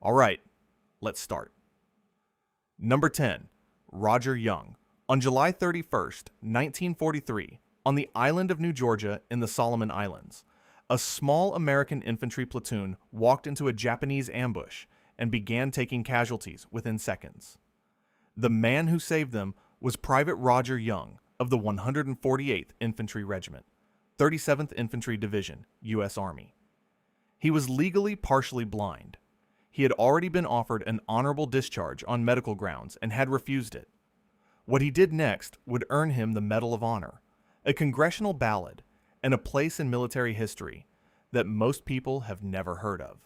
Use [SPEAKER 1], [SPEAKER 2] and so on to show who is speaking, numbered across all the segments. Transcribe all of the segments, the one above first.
[SPEAKER 1] All right, let's start. Number 10. Rodger Young. On July 31st, 1943, on the island of New Georgia in the Solomon Islands, a small American infantry platoon walked into a Japanese ambush and began taking casualties within seconds. The man who saved them was Private Rodger Young of the 148th Infantry Regiment, 37th Infantry Division, U.S. Army. He was legally partially blind. He had already been offered an honorable discharge on medical grounds and had refused it. What he did next would earn him the Medal of Honor, a congressional ballad, and a place in military history that most people have never heard of.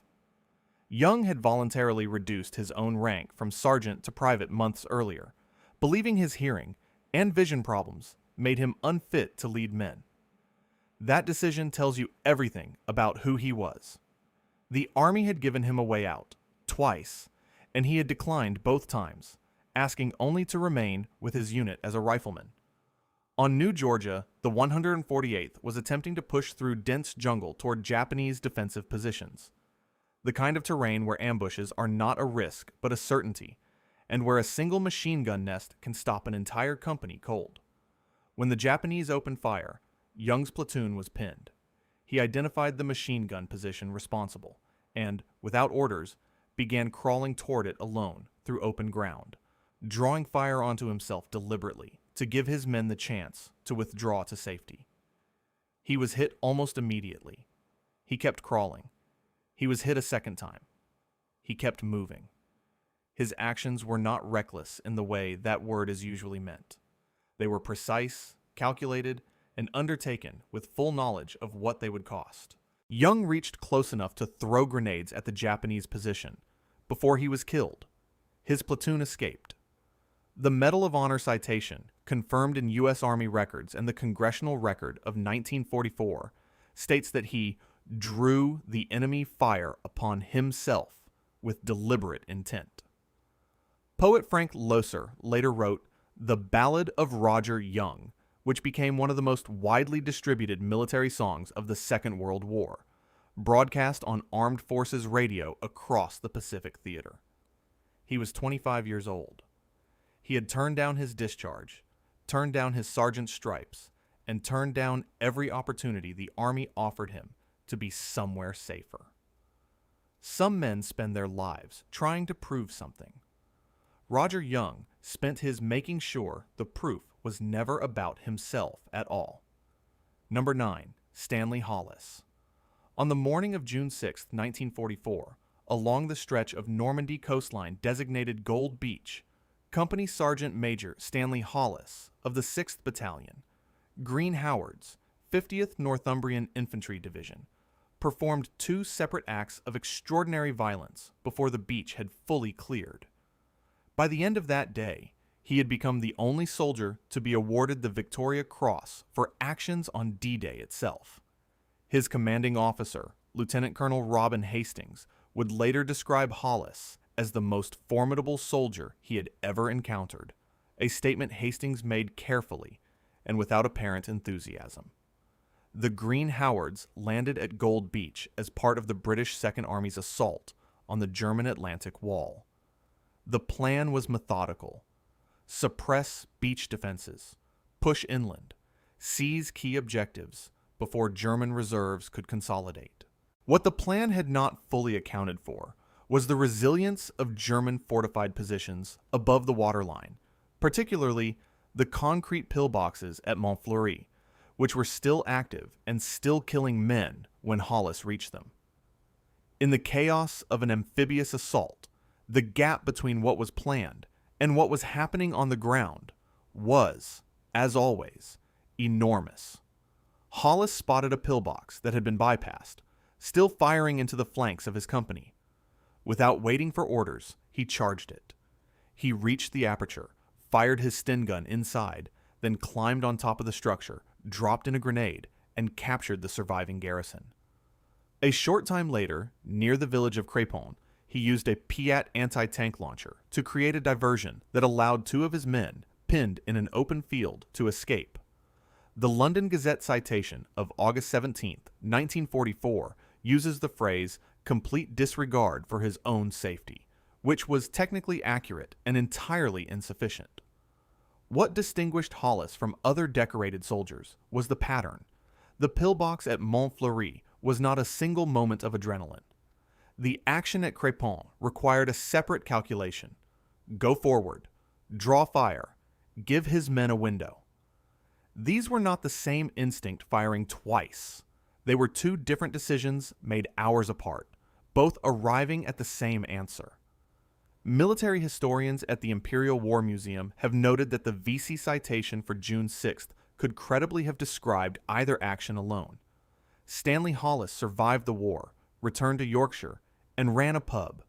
[SPEAKER 1] Young had voluntarily reduced his own rank from sergeant to private months earlier, believing his hearing and vision problems made him unfit to lead men. That decision tells you everything about who he was. The Army had given him a way out, twice, and he had declined both times, asking only to remain with his unit as a rifleman. On New Georgia, the 148th was attempting to push through dense jungle toward Japanese defensive positions, the kind of terrain where ambushes are not a risk but a certainty, and where a single machine gun nest can stop an entire company cold. When the Japanese opened fire, Young's platoon was pinned. He identified the machine gun position responsible and, without orders, began crawling toward it alone through open ground, drawing fire onto himself deliberately to give his men the chance to withdraw to safety. He was hit almost immediately. He kept crawling. He was hit a second time. He kept moving. His actions were not reckless in the way that word is usually meant. They were precise, calculated, and undertaken with full knowledge of what they would cost. Young reached close enough to throw grenades at the Japanese position before he was killed. His platoon escaped. The Medal of Honor citation, confirmed in U.S. Army records and the Congressional Record of 1944, states that he drew the enemy fire upon himself with deliberate intent. Poet Frank Loesser later wrote The Ballad of Rodger Young, which became one of the most widely distributed military songs of the Second World War, broadcast on Armed Forces radio across the Pacific Theater. He was 25 years old. He had turned down his discharge, turned down his sergeant's stripes, and turned down every opportunity the Army offered him to be somewhere safer. Some men spend their lives trying to prove something. Rodger Young spent his making sure the proof was never about himself at all. Number 9. Stanley Hollis. On the morning of June 6, 1944, along the stretch of Normandy coastline designated Gold Beach, Company Sergeant Major Stanley Hollis of the 6th Battalion, Green Howards, 50th Northumbrian Infantry Division, performed two separate acts of extraordinary violence before the beach had fully cleared. By the end of that day, he had become the only soldier to be awarded the Victoria Cross for actions on D-Day itself. His commanding officer, Lieutenant Colonel Robin Hastings, would later describe Hollis as the most formidable soldier he had ever encountered, a statement Hastings made carefully and without apparent enthusiasm. The Green Howards landed at Gold Beach as part of the British Second Army's assault on the German Atlantic Wall. The plan was methodical. Suppress beach defenses, push inland, seize key objectives before German reserves could consolidate. What the plan had not fully accounted for was the resilience of German fortified positions above the waterline, particularly the concrete pillboxes at Montfleury, which were still active and still killing men when Hollis reached them. In the chaos of an amphibious assault, the gap between what was planned and what was happening on the ground was, as always, enormous. Hollis spotted a pillbox that had been bypassed, still firing into the flanks of his company. Without waiting for orders, he charged it. He reached the aperture, fired his Sten gun inside, then climbed on top of the structure, dropped in a grenade, and captured the surviving garrison. A short time later, near the village of Crépon, he used a Piat anti-tank launcher to create a diversion that allowed two of his men, pinned in an open field, to escape. The London Gazette citation of August 17, 1944, uses the phrase complete disregard for his own safety, which was technically accurate and entirely insufficient. What distinguished Hollis from other decorated soldiers was the pattern. The pillbox at Montfleury was not a single moment of adrenaline. The action at Crépon required a separate calculation. Go forward, draw fire, give his men a window. These were not the same instinct firing twice. They were two different decisions made hours apart, both arriving at the same answer. Military historians at the Imperial War Museum have noted that the VC citation for June 6th could credibly have described either action alone. Stanley Hollis survived the war, returned to Yorkshire, and ran a pub.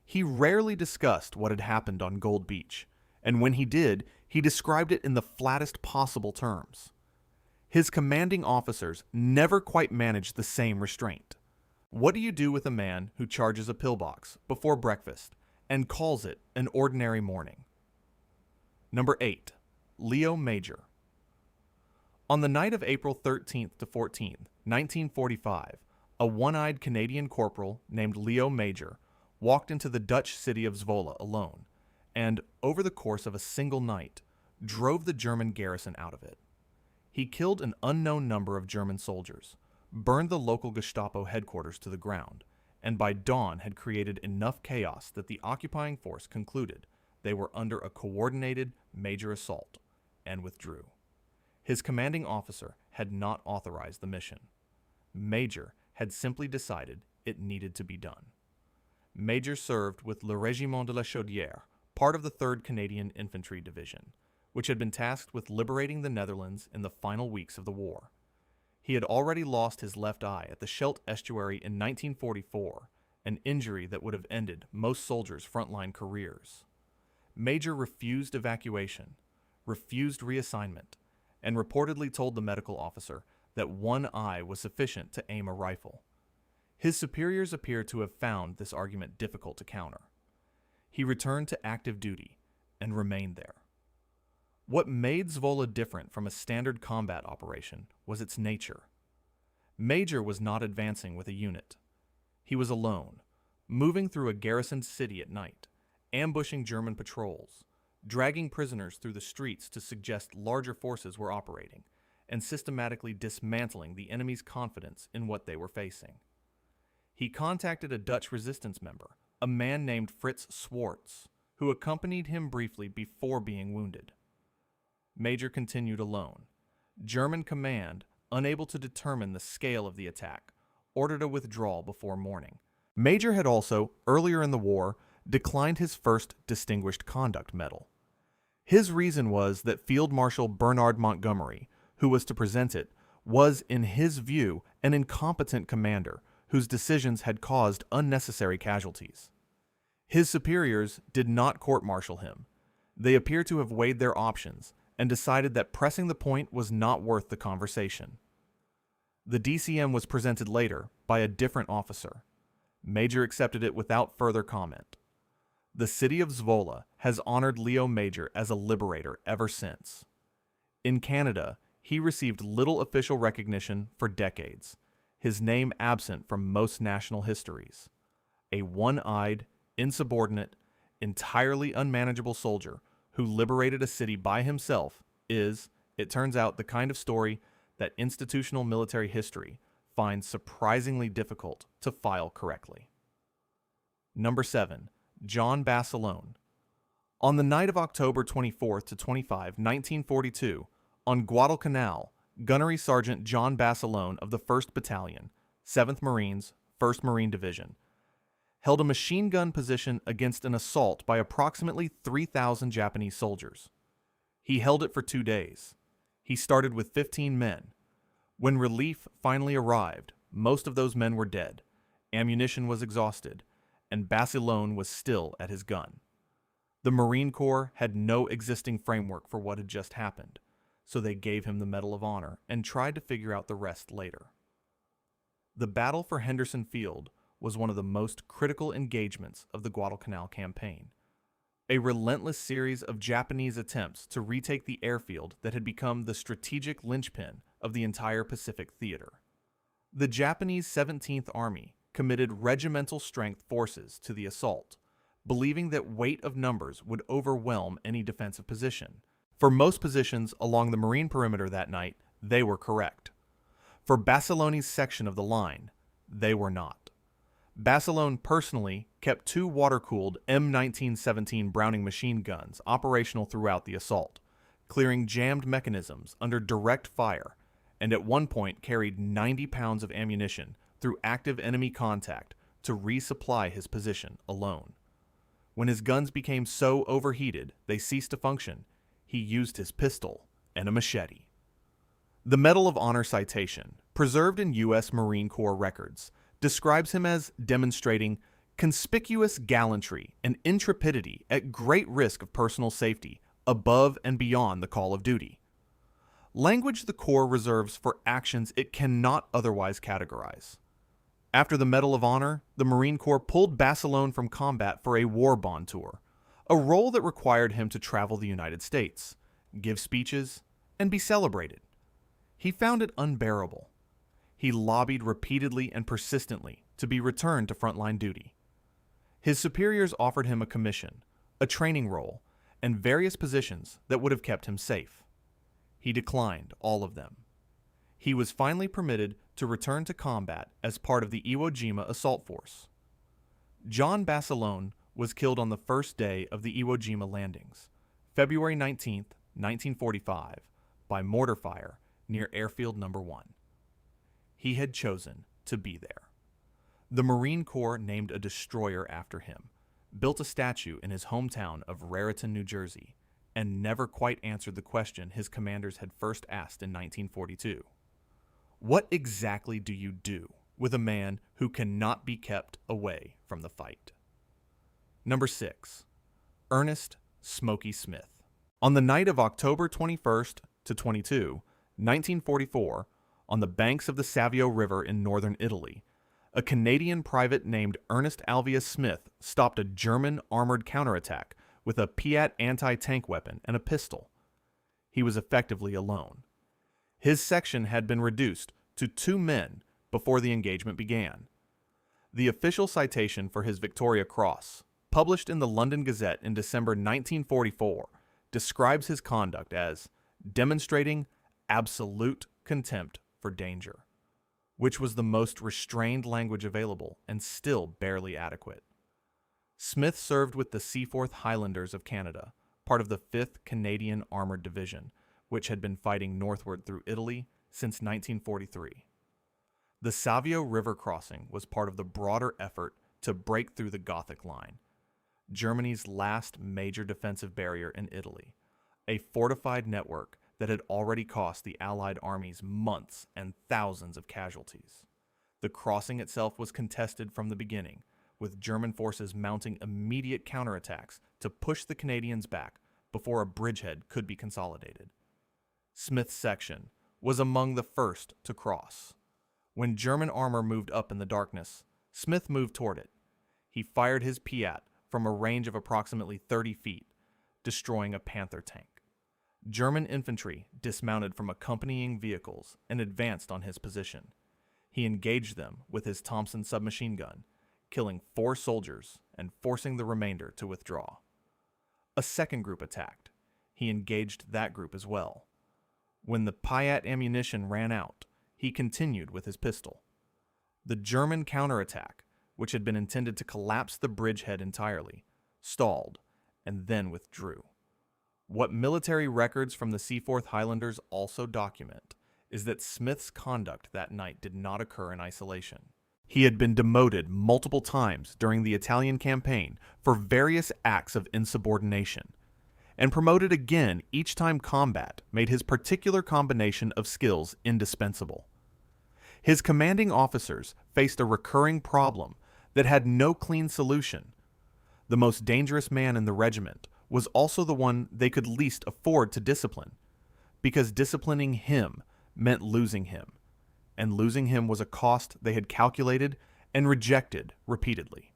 [SPEAKER 1] He rarely discussed what had happened on Gold Beach, and when he did, he described it in the flattest possible terms. His commanding officers never quite managed the same restraint. What do you do with a man who charges a pillbox before breakfast and calls it an ordinary morning? Number 8. Leo Major. On the night of April 13th to 14th, 1945, a one-eyed Canadian corporal named Leo Major walked into the Dutch city of Zwolle alone, and, over the course of a single night, drove the German garrison out of it. He killed an unknown number of German soldiers, burned the local Gestapo headquarters to the ground, and by dawn had created enough chaos that the occupying force concluded they were under a coordinated major assault, and withdrew. His commanding officer had not authorized the mission. Major had simply decided it needed to be done. Major served with Le Régiment de la Chaudière, part of the 3rd Canadian Infantry Division, which had been tasked with liberating the Netherlands in the final weeks of the war. He had already lost his left eye at the Scheldt Estuary in 1944, an injury that would have ended most soldiers' frontline careers. Major refused evacuation, refused reassignment, and reportedly told the medical officer that one eye was sufficient to aim a rifle. His superiors appear to have found this argument difficult to counter. He returned to active duty and remained there. What made Zwolle different from a standard combat operation was its nature. Major was not advancing with a unit. He was alone, moving through a garrisoned city at night, ambushing German patrols, dragging prisoners through the streets to suggest larger forces were operating, and systematically dismantling the enemy's confidence in what they were facing. He contacted a Dutch resistance member, a man named Fritz Swartz, who accompanied him briefly before being wounded. Major continued alone. German command, unable to determine the scale of the attack, ordered a withdrawal before morning. Major had also, earlier in the war, declined his first Distinguished Conduct Medal. His reason was that Field Marshal Bernard Montgomery, who was to present it, was, in his view, an incompetent commander whose decisions had caused unnecessary casualties. His superiors did not court-martial him. They appear to have weighed their options and decided that pressing the point was not worth the conversation. The DCM was presented later by a different officer. Major accepted it without further comment. The city of Zwolle has honored Leo Major as a liberator ever since. In Canada, he received little official recognition for decades, his name absent from most national histories. A one-eyed, insubordinate, entirely unmanageable soldier who liberated a city by himself is, it turns out, the kind of story that institutional military history finds surprisingly difficult to file correctly. Number 7. John Basilone. On the night of October 24th to 25, 1942, on Guadalcanal, Gunnery Sergeant John Basilone of the 1st Battalion, 7th Marines, 1st Marine Division, held a machine gun position against an assault by approximately 3,000 Japanese soldiers. He held it for 2 days. He started with 15 men. When relief finally arrived, most of those men were dead, ammunition was exhausted, and Basilone was still at his gun. The Marine Corps had no existing framework for what had just happened, so they gave him the Medal of Honor and tried to figure out the rest later. The battle for Henderson Field was one of the most critical engagements of the Guadalcanal campaign, a relentless series of Japanese attempts to retake the airfield that had become the strategic linchpin of the entire Pacific theater. The Japanese 17th Army, committed regimental strength forces to the assault, believing that weight of numbers would overwhelm any defensive position. For most positions along the Marine perimeter that night, they were correct. For Basilone's section of the line, they were not. Basilone personally kept 2 water-cooled M1917 Browning machine guns operational throughout the assault, clearing jammed mechanisms under direct fire, and at one point carried 90 pounds of ammunition through active enemy contact to resupply his position alone. When his guns became so overheated they ceased to function, he used his pistol and a machete. The Medal of Honor citation, preserved in U.S. Marine Corps records, describes him as demonstrating conspicuous gallantry and intrepidity at great risk of personal safety above and beyond the call of duty. Language the Corps reserves for actions it cannot otherwise categorize. After the Medal of Honor, the Marine Corps pulled Basilone from combat for a war bond tour, a role that required him to travel the United States, give speeches, and be celebrated. He found it unbearable. He lobbied repeatedly and persistently to be returned to frontline duty. His superiors offered him a commission, a training role, and various positions that would have kept him safe. He declined all of them. He was finally permitted to return to combat as part of the Iwo Jima assault force. John Basilone was killed on the first day of the Iwo Jima landings, February 19, 1945, by mortar fire near Airfield No. 1. He had chosen to be there. The Marine Corps named a destroyer after him, built a statue in his hometown of Raritan, New Jersey, and never quite answered the question his commanders had first asked in 1942. What exactly do you do with a man who cannot be kept away from the fight? Number 6. Ernest Smoky Smith. On the night of October 21st to 22, 1944, on the banks of the Savio River in northern Italy, a Canadian private named Ernest Alvius Smith stopped a German armored counterattack with a Piat anti-tank weapon and a pistol. He was effectively alone. His section had been reduced to 2 men before the engagement began. The official citation for his Victoria Cross, published in the London Gazette in December 1944, describes his conduct as demonstrating absolute contempt for danger, which was the most restrained language available and still barely adequate. Smith served with the Seaforth Highlanders of Canada, part of the 5th Canadian Armored Division, which had been fighting northward through Italy since 1943. The Savio River crossing was part of the broader effort to break through the Gothic Line, Germany's last major defensive barrier in Italy, a fortified network that had already cost the Allied armies months and thousands of casualties. The crossing itself was contested from the beginning, with German forces mounting immediate counterattacks to push the Canadians back before a bridgehead could be consolidated. Smith's section was among the first to cross. When German armor moved up in the darkness, Smith moved toward it. He fired his Piat from a range of approximately 30 feet, destroying a Panther tank. German infantry dismounted from accompanying vehicles and advanced on his position. He engaged them with his Thompson submachine gun, killing 4 soldiers and forcing the remainder to withdraw. A second group attacked. He engaged that group as well. When the Piat ammunition ran out, he continued with his pistol. The German counterattack, which had been intended to collapse the bridgehead entirely, stalled and then withdrew. What military records from the Seaforth Highlanders also document is that Smith's conduct that night did not occur in isolation. He had been demoted multiple times during the Italian campaign for various acts of insubordination, and promoted again each time combat made his particular combination of skills indispensable. His commanding officers faced a recurring problem that had no clean solution. The most dangerous man in the regiment was also the one they could least afford to discipline, because disciplining him meant losing him, and losing him was a cost they had calculated and rejected repeatedly.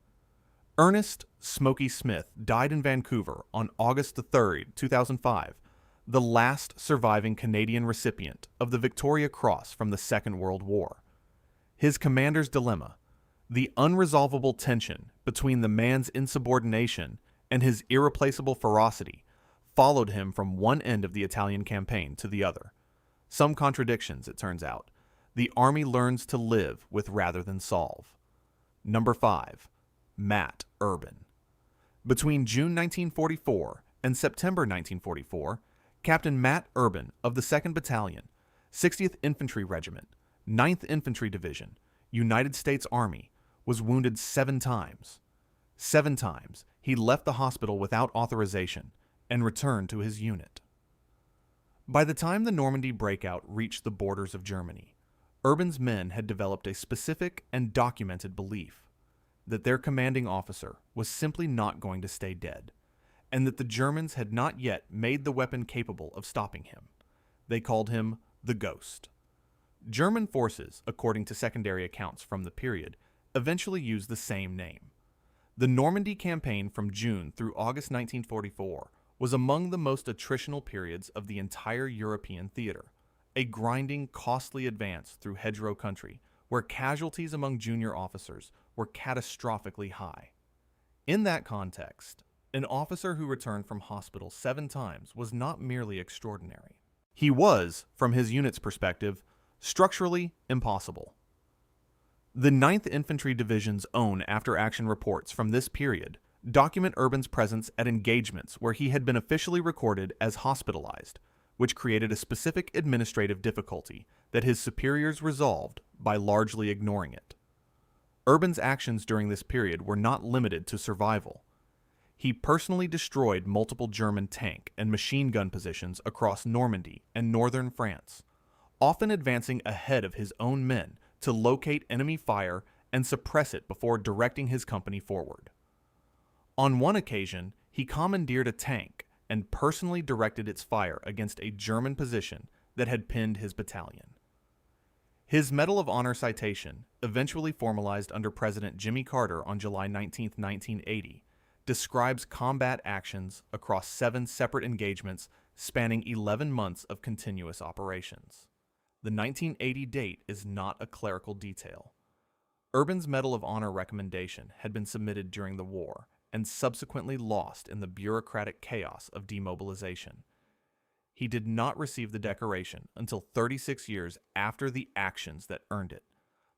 [SPEAKER 1] Ernest Smoky Smith died in Vancouver on August 3, 2005, the last surviving Canadian recipient of the Victoria Cross from the Second World War. His commander's dilemma: The unresolvable tension between the man's insubordination and his irreplaceable ferocity followed him from one end of the Italian campaign to the other. Some contradictions, it turns out. The army learns to live with rather than solve. Number 5. Matt Urban. Between June 1944 and September 1944, Captain Matt Urban of the 2nd Battalion, 60th Infantry Regiment, 9th Infantry Division, United States Army, was wounded 7 times. 7 times he left the hospital without authorization and returned to his unit. By the time the Normandy breakout reached the borders of Germany, Urban's men had developed a specific and documented belief that their commanding officer was simply not going to stay dead, and that the Germans had not yet made the weapon capable of stopping him. They called him the Ghost. German forces, according to secondary accounts from the period, eventually used the same name. The Normandy campaign from June through August 1944 was among the most attritional periods of the entire European theater, a grinding, costly advance through hedgerow country where casualties among junior officers were catastrophically high. In that context, an officer who returned from hospital 7 times was not merely extraordinary. He was, from his unit's perspective, structurally impossible. The 9th Infantry Division's own after-action reports from this period document Urban's presence at engagements where he had been officially recorded as hospitalized, which created a specific administrative difficulty that his superiors resolved by largely ignoring it. Urban's actions during this period were not limited to survival. He personally destroyed multiple German tank and machine gun positions across Normandy and northern France, often advancing ahead of his own men to locate enemy fire and suppress it before directing his company forward. On one occasion, he commandeered a tank and personally directed its fire against a German position that had pinned his battalion. His Medal of Honor citation, eventually formalized under President Jimmy Carter on July 19, 1980, describes combat actions across 7 separate engagements spanning 11 months of continuous operations. The 1980 date is not a clerical detail. Urban's Medal of Honor recommendation had been submitted during the war and subsequently lost in the bureaucratic chaos of demobilization. He did not receive the decoration until 36 years after the actions that earned it,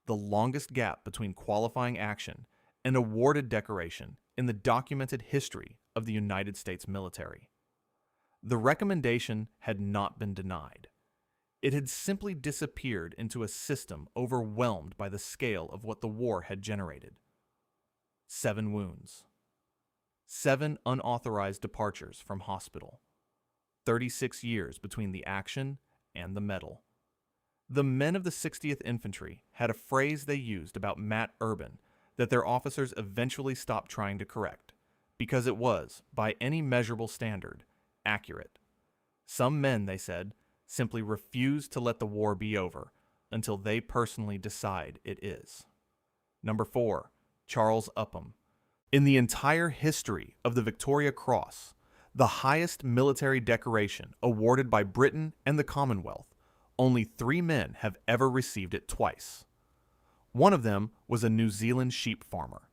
[SPEAKER 1] the longest gap between qualifying action and awarded decoration in the documented history of the United States military. The recommendation had not been denied. It had simply disappeared into a system overwhelmed by the scale of what the war had generated. 7 wounds. 7 unauthorized departures from hospital. 36 years between the action and the medal. The men of the 60th Infantry had a phrase they used about Matt Urban that their officers eventually stopped trying to correct, because it was, by any measurable standard, accurate. Some men, they said, simply refuse to let the war be over until they personally decide it is. Number 4. Charles Upham. In the entire history of the Victoria Cross, the highest military decoration awarded by Britain and the Commonwealth, only 3 men have ever received it twice. One of them was a New Zealand sheep farmer.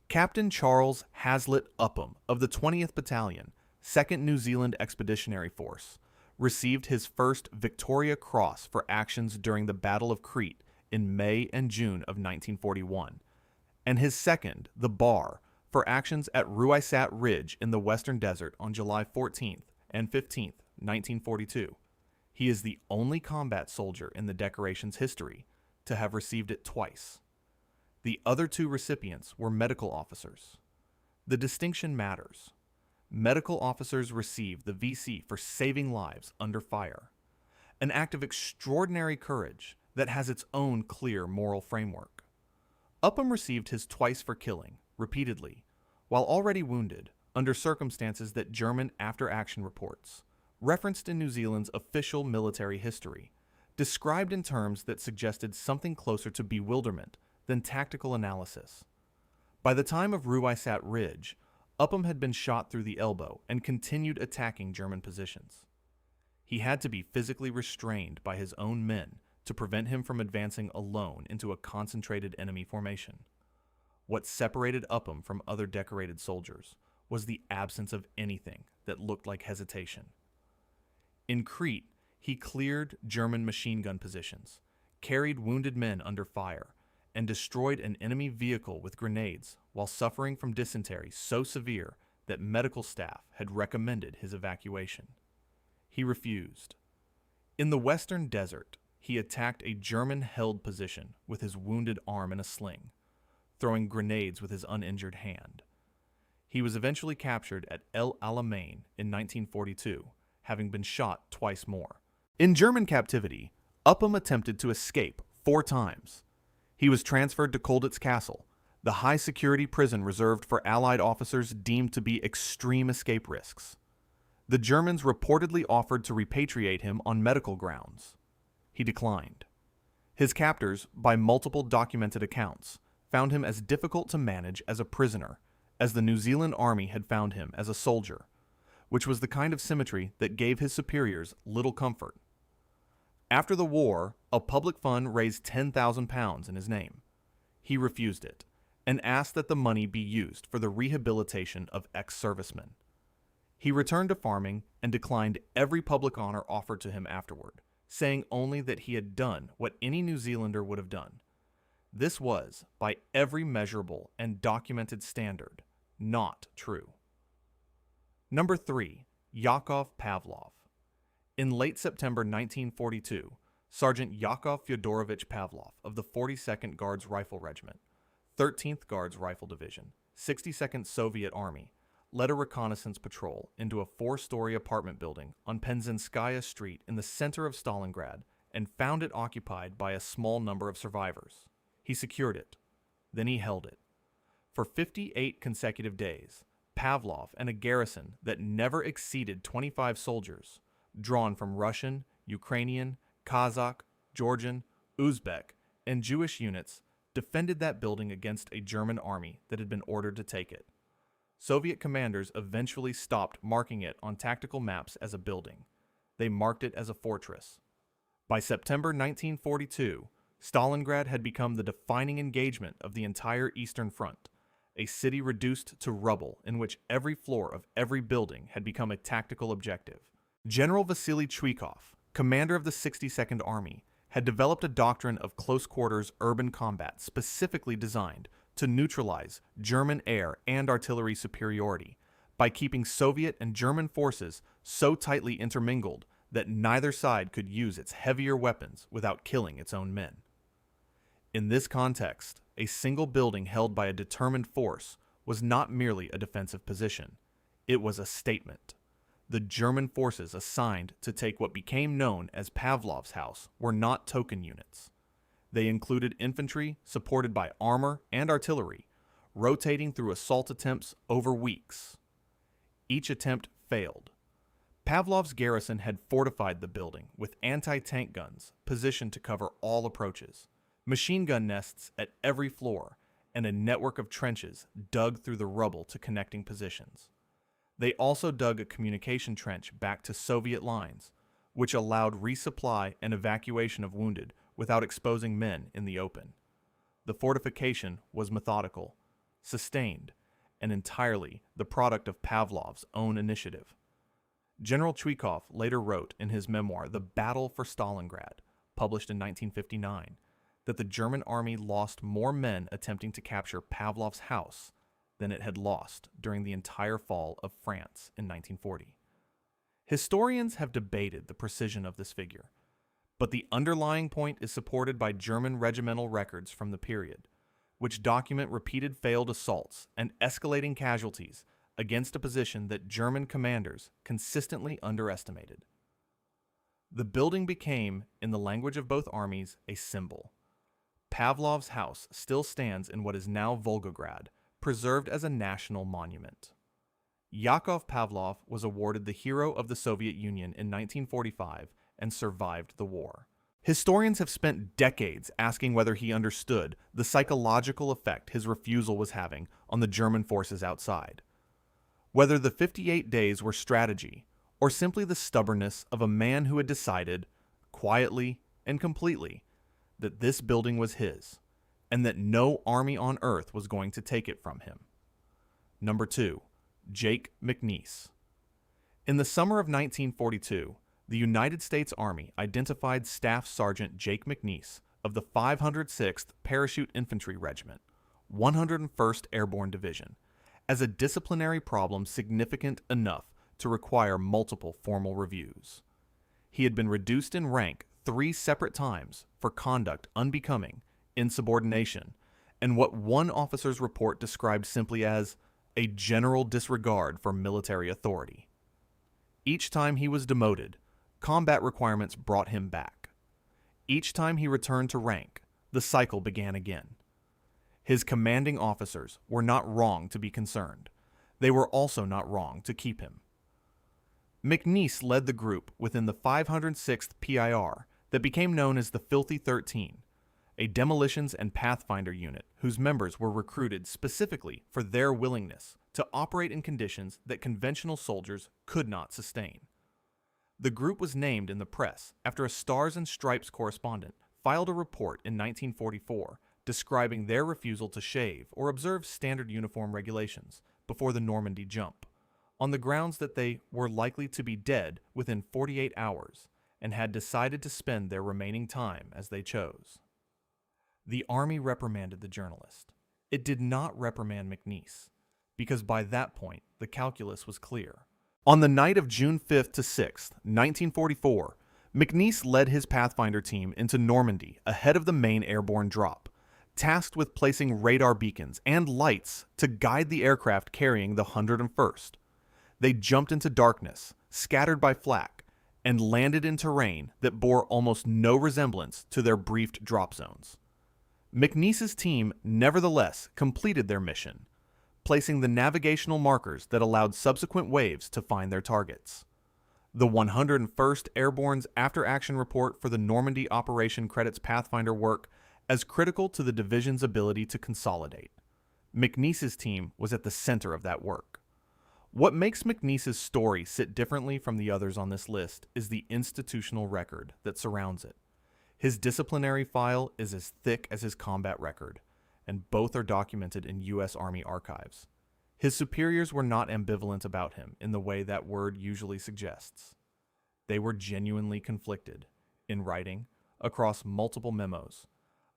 [SPEAKER 1] Captain Charles Hazlitt Upham of the 20th Battalion, 2nd New Zealand Expeditionary Force, received his first Victoria Cross for actions during the Battle of Crete in May and June of 1941, and his second, the Bar, for actions at Ruysat Ridge in the Western Desert on July 14th and 15th, 1942. He is the only combat soldier in the decoration's history to have received it twice. The other 2 recipients were medical officers. The distinction matters. Medical officers receive the VC for saving lives under fire, an act of extraordinary courage that has its own clear moral framework. Upham received his twice for killing, repeatedly, while already wounded, under circumstances that German after-action reports, referenced in New Zealand's official military history, described in terms that suggested something closer to bewilderment than tactical analysis. By the time of Ruysat Ridge, Upham had been shot through the elbow and continued attacking German positions. He had to be physically restrained by his own men to prevent him from advancing alone into a concentrated enemy formation. What separated Upham from other decorated soldiers was the absence of anything that looked like hesitation. In Crete, he cleared German machine gun positions, carried wounded men under fire, and destroyed an enemy vehicle with grenades while suffering from dysentery so severe that medical staff had recommended his evacuation. He refused. In the western desert, he attacked a German-held position with his wounded arm in a sling, throwing grenades with his uninjured hand. He was eventually captured at El Alamein in 1942, having been shot twice more. In German captivity, Upham attempted to escape 4 times. He was transferred to Colditz Castle, the high-security prison reserved for Allied officers deemed to be extreme escape risks. The Germans reportedly offered to repatriate him on medical grounds. He declined. His captors, by multiple documented accounts, found him as difficult to manage as a prisoner as the New Zealand Army had found him as a soldier, which was the kind of symmetry that gave his superiors little comfort. After the war, a public fund raised £10,000 in his name. He refused it, and asked that the money be used for the rehabilitation of ex-servicemen. He returned to farming and declined every public honor offered to him afterward, saying only that he had done what any New Zealander would have done. This was, by every measurable and documented standard, not true. Number 3. Yakov Pavlov. In late September 1942, Sergeant Yakov Fyodorovich Pavlov of the 42nd Guards Rifle Regiment, 13th Guards Rifle Division, 62nd Soviet Army, led a reconnaissance patrol into a 4-story apartment building on Penzinskaya Street in the center of Stalingrad and found it occupied by a small number of survivors. He secured it. Then he held it. For 58 consecutive days, Pavlov and a garrison that never exceeded 25 soldiers, drawn from Russian, Ukrainian, Kazakh, Georgian, Uzbek, and Jewish units, defended that building against a German army that had been ordered to take it. Soviet commanders eventually stopped marking it on tactical maps as a building. They marked it as a fortress. By September 1942, Stalingrad had become the defining engagement of the entire Eastern Front, a city reduced to rubble in which every floor of every building had become a tactical objective. General Vasily Chuikov, commander of the 62nd Army, had developed a doctrine of close-quarters urban combat specifically designed to neutralize German air and artillery superiority by keeping Soviet and German forces so tightly intermingled that neither side could use its heavier weapons without killing its own men. In this context, a single building held by a determined force was not merely a defensive position. It was a statement. The German forces assigned to take what became known as Pavlov's house were not token units. They included infantry supported by armor and artillery, rotating through assault attempts over weeks. Each attempt failed. Pavlov's garrison had fortified the building with anti-tank guns positioned to cover all approaches, machine gun nests at every floor, and a network of trenches dug through the rubble to connecting positions. They also dug a communication trench back to Soviet lines, which allowed resupply and evacuation of wounded without exposing men in the open. The fortification was methodical, sustained, and entirely the product of Pavlov's own initiative. General Chuikov later wrote in his memoir The Battle for Stalingrad, published in 1959, that the German army lost more men attempting to capture Pavlov's house than it had lost during the entire fall of France in 1940. Historians have debated the precision of this figure, but the underlying point is supported by German regimental records from the period, which document repeated failed assaults and escalating casualties against a position that German commanders consistently underestimated. The building became, in the language of both armies, a symbol. Pavlov's house still stands in what is now Volgograd, preserved as a national monument. Yakov Pavlov was awarded the Hero of the Soviet Union in 1945 and survived the war. Historians have spent decades asking whether he understood the psychological effect his refusal was having on the German forces outside. Whether the 58 days were strategy or simply the stubbornness of a man who had decided, quietly and completely, that this building was his, and that no army on earth was going to take it from him. Number 2. Jake McNiece. In the summer of 1942, the United States Army identified Staff Sergeant Jake McNiece of the 506th Parachute Infantry Regiment, 101st Airborne Division, as a disciplinary problem significant enough to require multiple formal reviews. He had been reduced in rank 3 separate times for conduct unbecoming, insubordination, and what one officer's report described simply as a general disregard for military authority. Each time he was demoted, combat requirements brought him back. Each time he returned to rank, the cycle began again. His commanding officers were not wrong to be concerned. They were also not wrong to keep him. McNiece led the group within the 506th PIR that became known as the Filthy 13, a demolitions and pathfinder unit whose members were recruited specifically for their willingness to operate in conditions that conventional soldiers could not sustain. The group was named in the press after a Stars and Stripes correspondent filed a report in 1944 describing their refusal to shave or observe standard uniform regulations before the Normandy jump, on the grounds that they were likely to be dead within 48 hours and had decided to spend their remaining time as they chose. The Army reprimanded the journalist. It did not reprimand McNiece, because by that point the calculus was clear. On the night of June 5th to 6th, 1944, McNiece led his Pathfinder team into Normandy ahead of the main airborne drop, tasked with placing radar beacons and lights to guide the aircraft carrying the 101st. They jumped into darkness, scattered by flak, and landed in terrain that bore almost no resemblance to their briefed drop zones. McNiece's team nevertheless completed their mission, placing the navigational markers that allowed subsequent waves to find their targets. The 101st Airborne's after-action report for the Normandy operation credits Pathfinder work as critical to the division's ability to consolidate. McNiece's team was at the center of that work. What makes McNiece's story sit differently from the others on this list is the institutional record that surrounds it. His disciplinary file is as thick as his combat record, and both are documented in U.S. Army archives. His superiors were not ambivalent about him in the way that word usually suggests. They were genuinely conflicted, in writing, across multiple memos,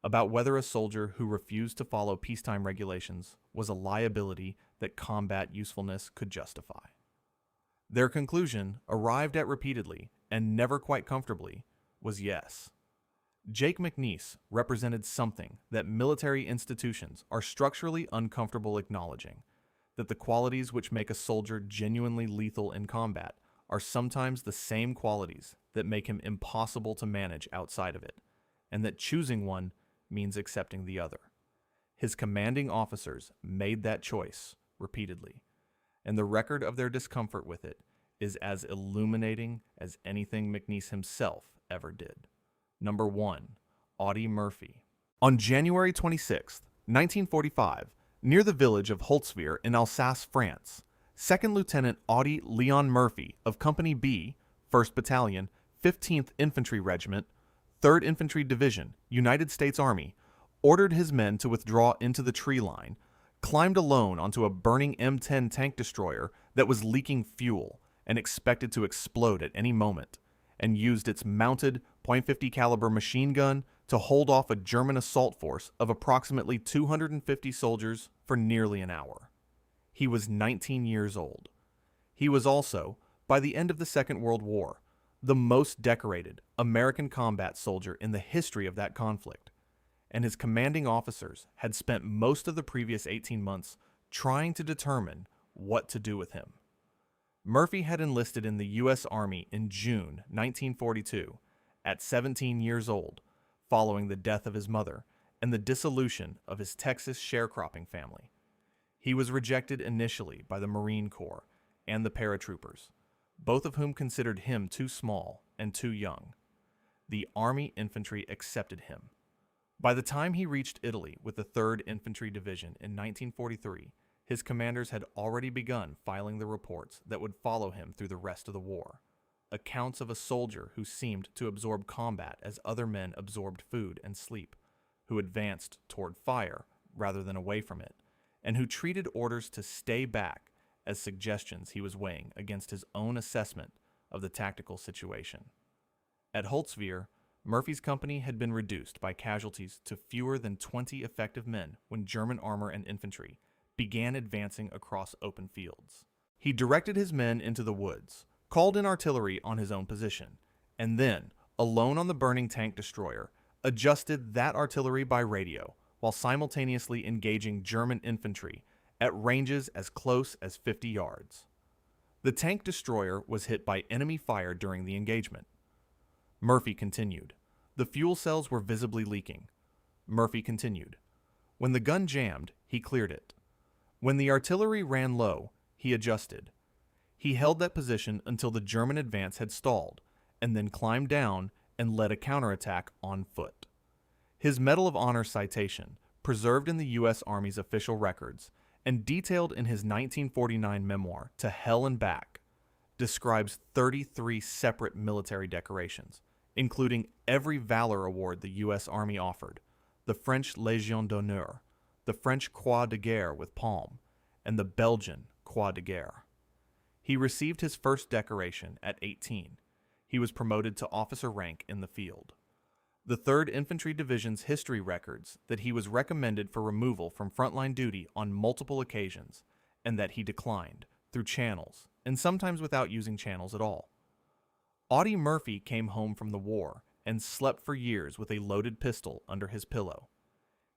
[SPEAKER 1] about whether a soldier who refused to follow peacetime regulations was a liability that combat usefulness could justify. Their conclusion, arrived at repeatedly and never quite comfortably, was yes. Jake McNiece represented something that military institutions are structurally uncomfortable acknowledging, that the qualities which make a soldier genuinely lethal in combat are sometimes the same qualities that make him impossible to manage outside of it, and that choosing one means accepting the other. His commanding officers made that choice repeatedly, and the record of their discomfort with it is as illuminating as anything McNiece himself ever did. Number 1. Audie Murphy. On January 26, 1945, near the village of Holtzwihr in Alsace, France, 2nd Lieutenant Audie Leon Murphy of Company B, 1st Battalion, 15th Infantry Regiment, 3rd Infantry Division, United States Army, ordered his men to withdraw into the tree line, climbed alone onto a burning M10 tank destroyer that was leaking fuel and expected to explode at any moment, and used its mounted .50 caliber machine gun to hold off a German assault force of approximately 250 soldiers for nearly an hour. He was 19 years old. He was also, by the end of the Second World War, the most decorated American combat soldier in the history of that conflict, and his commanding officers had spent most of the previous 18 months trying to determine what to do with him. Murphy had enlisted in the U.S. Army in June 1942, at 17 years old, following the death of his mother and the dissolution of his Texas sharecropping family. He was rejected initially by the Marine Corps and the paratroopers, both of whom considered him too small and too young. The Army infantry accepted him. By the time he reached Italy with the 3rd Infantry Division in 1943, his commanders had already begun filing the reports that would follow him through the rest of the war. Accounts of a soldier who seemed to absorb combat as other men absorbed food and sleep, who advanced toward fire rather than away from it, and who treated orders to stay back as suggestions he was weighing against his own assessment of the tactical situation. At Holtzwihr, Murphy's company had been reduced by casualties to fewer than 20 effective men when German armor and infantry began advancing across open fields. He directed his men into the woods, called in artillery on his own position, and then, alone on the burning tank destroyer, adjusted that artillery by radio while simultaneously engaging German infantry at ranges as close as 50 yards. The tank destroyer was hit by enemy fire during the engagement. Murphy continued. The fuel cells were visibly leaking. Murphy continued. When the gun jammed, he cleared it. When the artillery ran low, he adjusted. He held that position until the German advance had stalled, and then climbed down and led a counterattack on foot. His Medal of Honor citation, preserved in the U.S. Army's official records and detailed in his 1949 memoir, To Hell and Back, describes 33 separate military decorations, including every Valor Award the U.S. Army offered, the French Légion d'honneur, the French Croix de Guerre with Palm, and the Belgian Croix de Guerre. He received his first decoration at 18. He was promoted to officer rank in the field. The 3rd Infantry Division's history records that he was recommended for removal from frontline duty on multiple occasions, and that he declined, through channels, and sometimes without using channels at all. Audie Murphy came home from the war and slept for years with a loaded pistol under his pillow.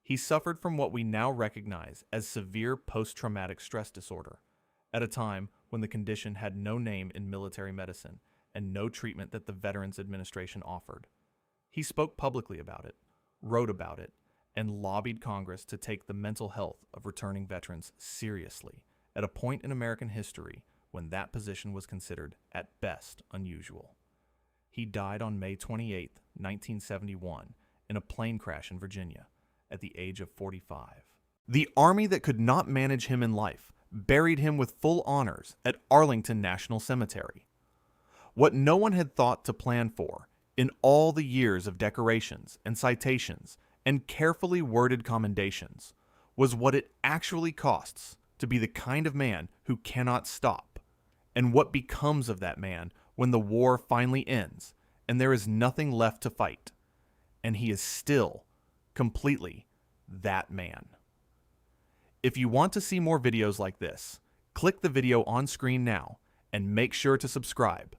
[SPEAKER 1] He suffered from what we now recognize as severe post-traumatic stress disorder, at a time when the condition had no name in military medicine and no treatment that the Veterans Administration offered. He spoke publicly about it, wrote about it, and lobbied Congress to take the mental health of returning veterans seriously at a point in American history when that position was considered at best unusual. He died on May 28, 1971, in a plane crash in Virginia at the age of 45. The army that could not manage him in life buried him with full honors at Arlington National Cemetery. What no one had thought to plan for in all the years of decorations and citations and carefully worded commendations was what it actually costs to be the kind of man who cannot stop, and what becomes of that man when the war finally ends and there is nothing left to fight, and he is still completely that man. If you want to see more videos like this, click the video on screen now and make sure to subscribe